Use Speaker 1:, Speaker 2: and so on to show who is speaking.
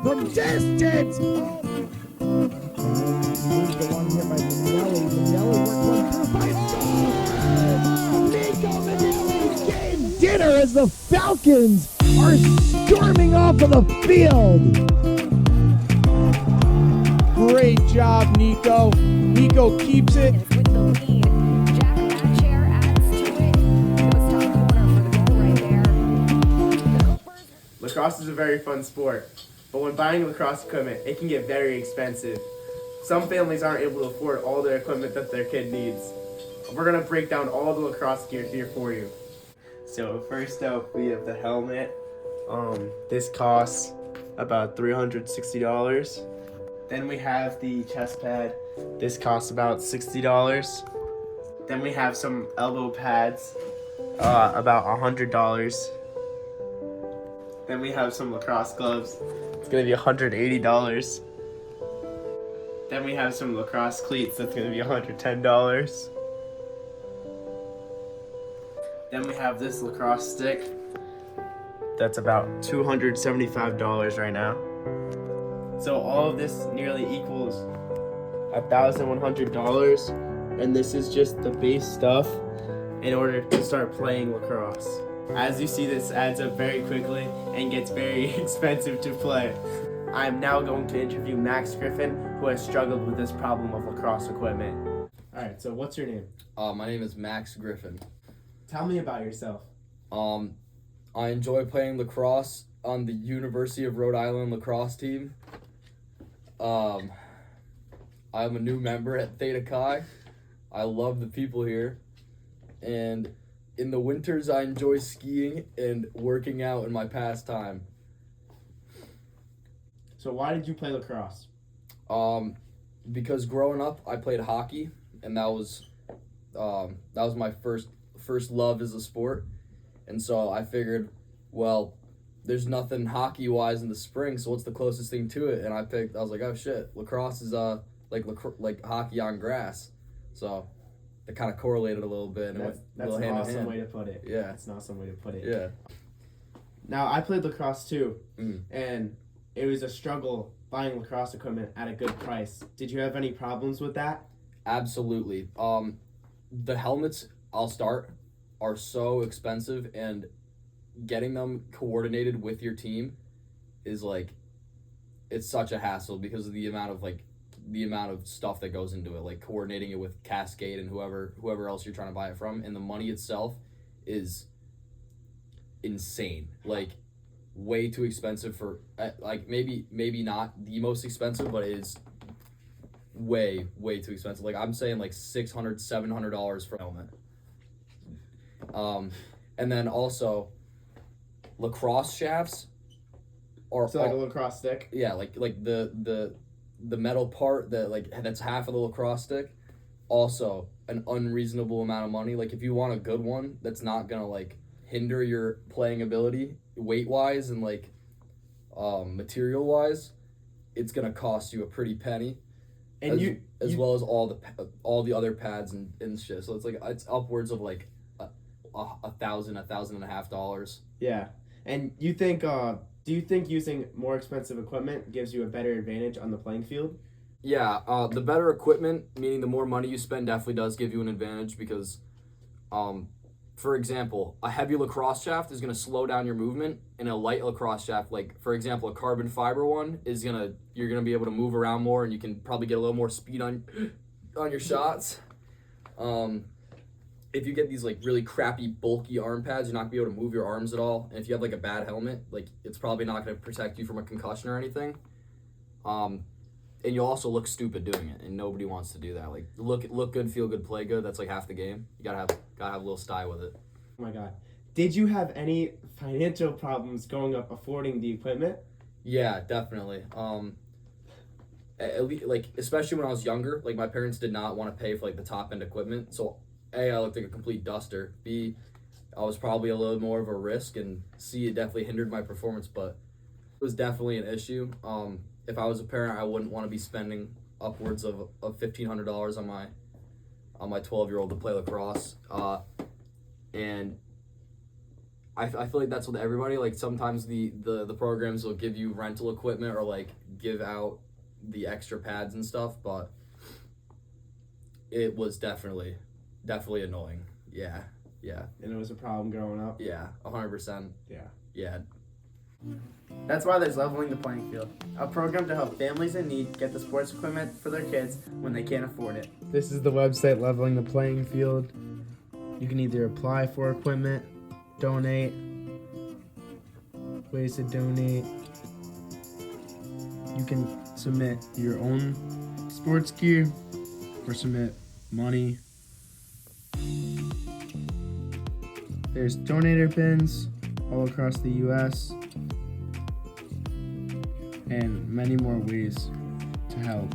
Speaker 1: from distance. The one hit by Manelli. Manelli worked one through by score. Nico Manelli's game dinner as the Falcons are storming off of the field. Great job, Nico. Nico keeps it.
Speaker 2: With the lead, Jack Matchair adds to it. It was top corner for the goal right there. The Gophers.
Speaker 3: Lacrosse is a very fun sport, but when buying lacrosse equipment, it can get very expensive. Some families aren't able to afford all the equipment that their kid needs. We're gonna break down all the lacrosse gear here for you. So first up, we have the helmet. This costs about $360. Then we have the chest pad. This costs about $60. Then we have some elbow pads, about $100. Then we have some lacrosse gloves. It's gonna be $180. Then we have some lacrosse cleats. That's gonna be $110. Then we have this lacrosse stick. That's about $275 right now. So all of this nearly equals $1,100, and this is just the base stuff in order to start playing lacrosse. As you see, this adds up very quickly and gets very expensive to play. I am now going to interview Max Griffin, who has struggled with this problem of lacrosse equipment. All right, so what's your name?
Speaker 4: My name is Max Griffin.
Speaker 3: Tell me about yourself.
Speaker 4: I enjoy playing lacrosse on the University of Rhode Island lacrosse team. I'm a new member at Theta Chi. I love the people here. And in the winters, I enjoy skiing and working out in my pastime.
Speaker 3: So why did you play lacrosse?
Speaker 4: Because growing up, I played hockey, and that was my first love as a sport. And so I figured, well, there's nothing hockey-wise in the spring, so what's the closest thing to it? And I was like, oh shit, lacrosse is like hockey on grass. So they kind of correlated a little bit. And
Speaker 3: That's an awesome way to put it.
Speaker 4: Yeah.
Speaker 3: That's an awesome way to put it.
Speaker 4: Yeah.
Speaker 3: Now, I played lacrosse too,
Speaker 4: Mm.
Speaker 3: and it was a struggle buying lacrosse equipment at a good price. Did you have any problems with that?
Speaker 4: Absolutely. The helmets, I'll start, are so expensive, and getting them coordinated with your team is like, it's such a hassle because of the amount of stuff that goes into it, like coordinating it with Cascade and whoever else you're trying to buy it from, and the money itself is insane. Like, way too expensive for, like, maybe not the most expensive, but it is way too expensive. Like, I'm saying like $600-$700 for a helmet. And then also lacrosse shafts are
Speaker 3: So like a lacrosse stick?
Speaker 4: yeah, like the metal part that's half of the lacrosse stick, also an unreasonable amount of money. Like, if you want a good one that's not gonna like hinder your playing ability weight wise and like material wise, it's gonna cost you a pretty penny.
Speaker 3: And
Speaker 4: as well as all the other pads and shit. So it's upwards of like $1,000-$1,500.
Speaker 3: Yeah. And you think, do you think using more expensive equipment gives you a better advantage on the playing field?
Speaker 4: Yeah, the better equipment, meaning the more money you spend, definitely does give you an advantage because, for example, a heavy lacrosse shaft is going to slow down your movement, and a light lacrosse shaft, like, for example, a carbon fiber one, you're going to be able to move around more, and you can probably get a little more speed on your shots. If you get these like really crappy bulky arm pads, you're not gonna be able to move your arms at all. And if you have like a bad helmet, like, it's probably not gonna protect you from a concussion or anything. And you'll also look stupid doing it, and nobody wants to do that. Like, look good, feel good, play good. That's like half the game. You gotta have a little style with it.
Speaker 3: Oh my God. Did you have any financial problems growing up affording the equipment?
Speaker 4: Yeah, definitely. At least, like, especially when I was younger, like, my parents did not want to pay for like the top end equipment. So A, I looked like a complete duster. B, I was probably a little more of a risk, and C, it definitely hindered my performance, but it was definitely an issue. If I was a parent, I wouldn't want to be spending upwards of $1,500 on my 12-year-old to play lacrosse. And I feel like that's with everybody. Like sometimes the programs will give you rental equipment or like give out the extra pads and stuff, but it was definitely annoying. Yeah.
Speaker 3: And it was a problem growing up.
Speaker 4: Yeah, 100%.
Speaker 3: Yeah.
Speaker 4: Yeah.
Speaker 3: That's why there's Leveling the Playing Field, a program to help families in need get the sports equipment for their kids when they can't afford it. This is the website Leveling the Playing Field. You can either apply for equipment, donate, ways to donate. You can submit your own sports gear or submit money. There's donator bins all across the U.S. and many more ways to help.